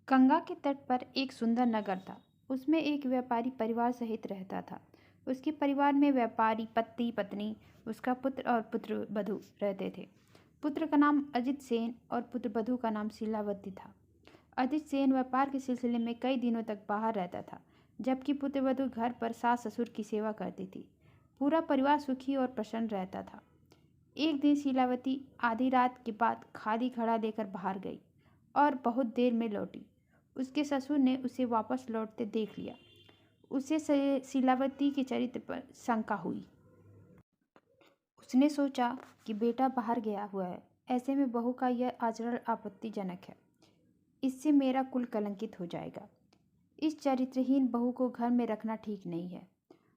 गंगा के तट पर एक सुंदर नगर था। उसमें एक व्यापारी परिवार सहित रहता था। उसके परिवार में व्यापारी पति पत्नी, उसका पुत्र और पुत्र वधू रहते थे। पुत्र का नाम अजित सेन और पुत्र वधू का नाम शीलावती था। अजित सेन व्यापार के सिलसिले में कई दिनों तक बाहर रहता था, जबकि पुत्र वधू घर पर सास ससुर की सेवा करती थी। पूरा परिवार सुखी और प्रसन्न रहता था। एक दिन शीलावती आधी रात के बाद खाली घड़ा लेकर बाहर गई और बहुत देर में लौटी। उसके ससुर ने उसे वापस लौटते देख लिया। उसे शीलावती के चरित्र पर शंका हुई। उसने सोचा कि बेटा बाहर गया हुआ है, ऐसे में बहू का यह आचरण आपत्तिजनक है। इससे मेरा कुल कलंकित हो जाएगा। इस चरित्रहीन बहू को घर में रखना ठीक नहीं है।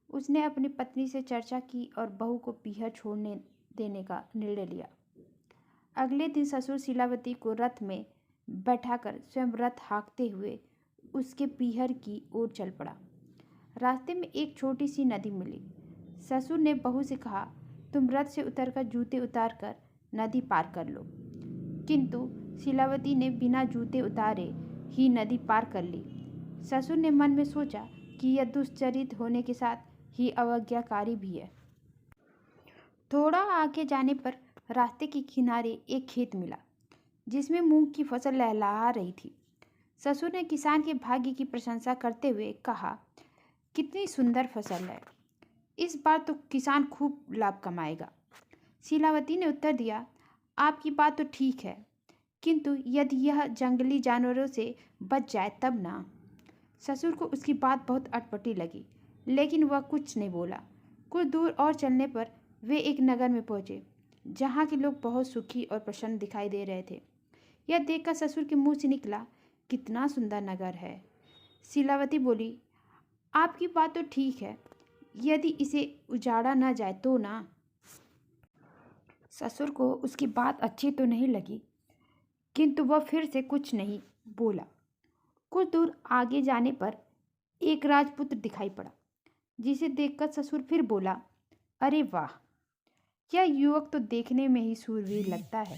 उसने अपनी पत्नी से चर्चा की और बहू को पीहर छोड़ने देने का निर्णय लिया। अगले दिन ससुर शीलावती को रथ में बैठाकर स्वयं रथ हाँकते हुए उसके पीहर की ओर चल पड़ा। रास्ते में एक छोटी सी नदी मिली। ससुर ने बहू से कहा, तुम रथ से उतरकर जूते उतार कर नदी पार कर लो। किंतु शीलावती ने बिना जूते उतारे ही नदी पार कर ली। ससुर ने मन में सोचा कि यह दुश्चरित होने के साथ ही अवज्ञाकारी भी है। थोड़ा आगे जाने पर रास्ते के किनारे एक खेत मिला, जिसमें मूंग की फसल लहलहा रही थी। ससुर ने किसान के भाग्य की प्रशंसा करते हुए कहा, कितनी सुंदर फसल है, इस बार तो किसान खूब लाभ कमाएगा। शीलावती ने उत्तर दिया, आपकी बात तो ठीक है, किंतु यदि यह जंगली जानवरों से बच जाए तब ना। ससुर को उसकी बात बहुत अटपटी लगी, लेकिन वह कुछ नहीं बोला। कुछ दूर और चलने पर वे एक नगर में पहुंचे, जहाँ के लोग बहुत सुखी और प्रसन्न दिखाई दे रहे थे। यह देखकर ससुर के मुंह से निकला, कितना सुंदर नगर है। शीलावती बोली, आपकी बात तो ठीक है, यदि इसे उजाड़ा न जाए तो ना। ससुर को उसकी बात अच्छी तो नहीं लगी, किंतु वह फिर से कुछ नहीं बोला। कुछ दूर आगे जाने पर एक राजपुत्र दिखाई पड़ा, जिसे देखकर ससुर फिर बोला, अरे वाह, यह युवक तो देखने में ही शूरवीर लगता है।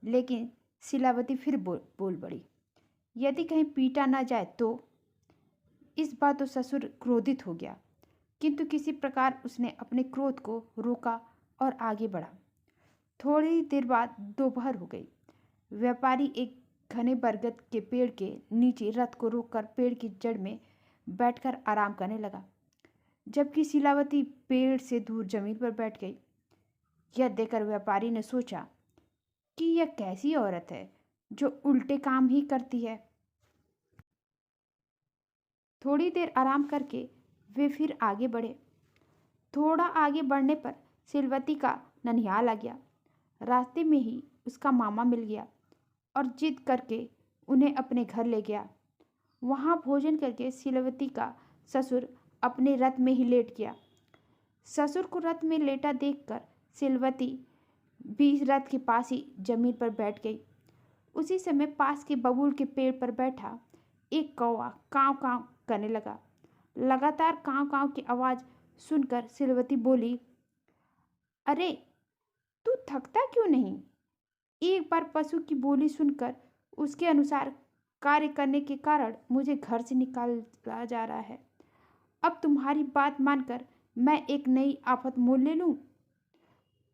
लेकिन शीलावती फिर बोल पड़ी, यदि कहीं पीटा ना जाए तो। इस बात तो ससुर क्रोधित हो गया, किंतु किसी प्रकार उसने अपने क्रोध को रोका और आगे बढ़ा। थोड़ी देर बाद दोपहर हो गई। व्यापारी एक घने बरगद के पेड़ के नीचे रथ को रोककर पेड़ की जड़ में बैठकर आराम करने लगा, जबकि शीलावती पेड़ से दूर जमीन पर बैठ गई। यह देखकर व्यापारी ने सोचा कि यह कैसी औरत है जो उल्टे काम ही करती है। थोड़ी देर आराम करके वे फिर आगे बढ़े। थोड़ा आगे बढ़ने पर शीलावती का ननिहाल आ गया। रास्ते में ही उसका मामा मिल गया और जिद करके उन्हें अपने घर ले गया। वहाँ भोजन करके शीलावती का ससुर अपने रथ में ही लेट गया। ससुर को रथ में लेटा देखकर शीलावती भी रथ के पास ही जमीन पर बैठ गई। उसी समय पास के बबूल के पेड़ पर बैठा एक कौवा काँव काँव करने लगा। लगातार काँव काँव की आवाज़ सुनकर शीलावती बोली, अरे तू थकता क्यों नहीं? एक बार पशु की बोली सुनकर उसके अनुसार कार्य करने के कारण मुझे घर से निकाला जा रहा है। अब तुम्हारी बात मानकर मैं एक नई आफत मोल ले लूं?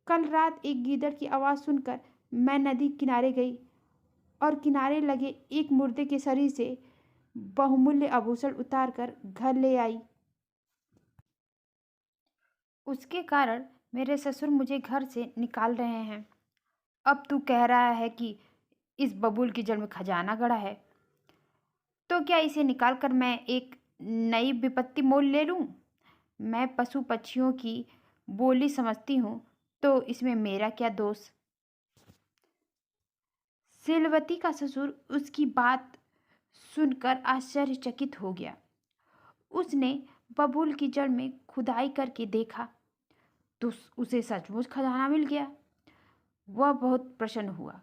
कल रात एक गीदड़ की आवाज़ सुनकर मैं नदी किनारे गई और किनारे लगे एक मुर्दे के शरीर से बहुमूल्य आभूषण उतार कर घर ले आई। उसके कारण मेरे ससुर मुझे घर से निकाल रहे हैं। अब तू कह रहा है कि इस बबूल की जड़ में खजाना गड़ा है, तो क्या इसे निकालकर मैं एक नई विपत्ति मोल ले लूं? मैं पशु पक्षियों की बोली समझती हूँ, तो इसमें मेरा क्या दोष? शीलावती का ससुर उसकी बात सुनकर आश्चर्यचकित हो गया। उसने बबूल की जड़ में खुदाई करके देखा तो उसे सचमुच खजाना मिल गया। वह बहुत प्रसन्न हुआ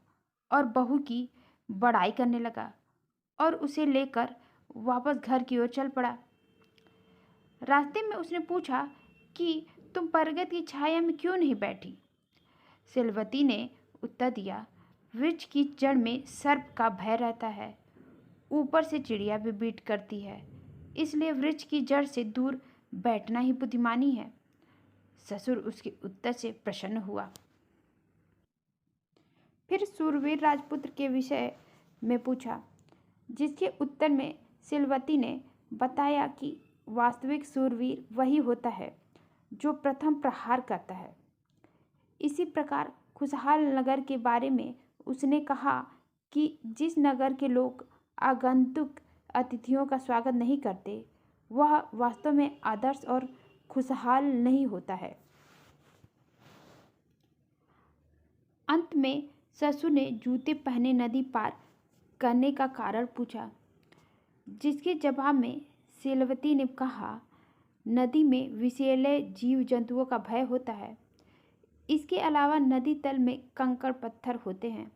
और बहू की बड़ाई करने लगा और उसे लेकर वापस घर की ओर चल पड़ा। रास्ते में उसने पूछा कि तुम बरगद की छाया में क्यों नहीं बैठी? शीलावती ने उत्तर दिया, वृक्ष की जड़ में सर्प का भय रहता है, ऊपर से चिड़िया भी बीट करती है, इसलिए वृक्ष की जड़ से दूर बैठना ही बुद्धिमानी है। ससुर उसके उत्तर से प्रसन्न हुआ। फिर शूरवीर राजपुत्र के विषय में पूछा, जिसके उत्तर में सिलवती ने बताया कि वास्तविक शूरवीर वही होता है जो प्रथम प्रहार करता है। इसी प्रकार खुशहाल नगर के बारे में उसने कहा कि जिस नगर के लोग आगंतुक अतिथियों का स्वागत नहीं करते, वह वास्तव में आदर्श और खुशहाल नहीं होता है। अंत में ससुर ने जूते पहने नदी पार करने का कारण पूछा, जिसके जवाब में सिलवती ने कहा, नदी में विषैले जीव जंतुओं का भय होता है। इसके अलावा नदी तल में कंकड़ पत्थर होते हैं,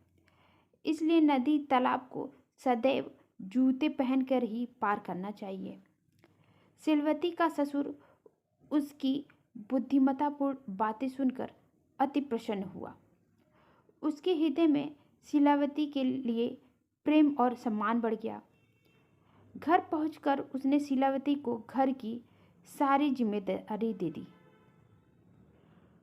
इसलिए नदी तालाब को सदैव जूते पहनकर ही पार करना चाहिए। सिलवती का ससुर उसकी बुद्धिमत्तापूर्ण बातें सुनकर अति प्रसन्न हुआ। उसके हृदय में शीलावती के लिए प्रेम और सम्मान बढ़ गया। घर पहुंचकर उसने शीलावती को घर की सारी जिम्मेदारी दे दी।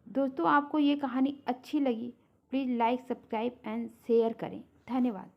दोस्तों, आपको ये कहानी अच्छी लगी? Please like, subscribe and share करें। धन्यवाद।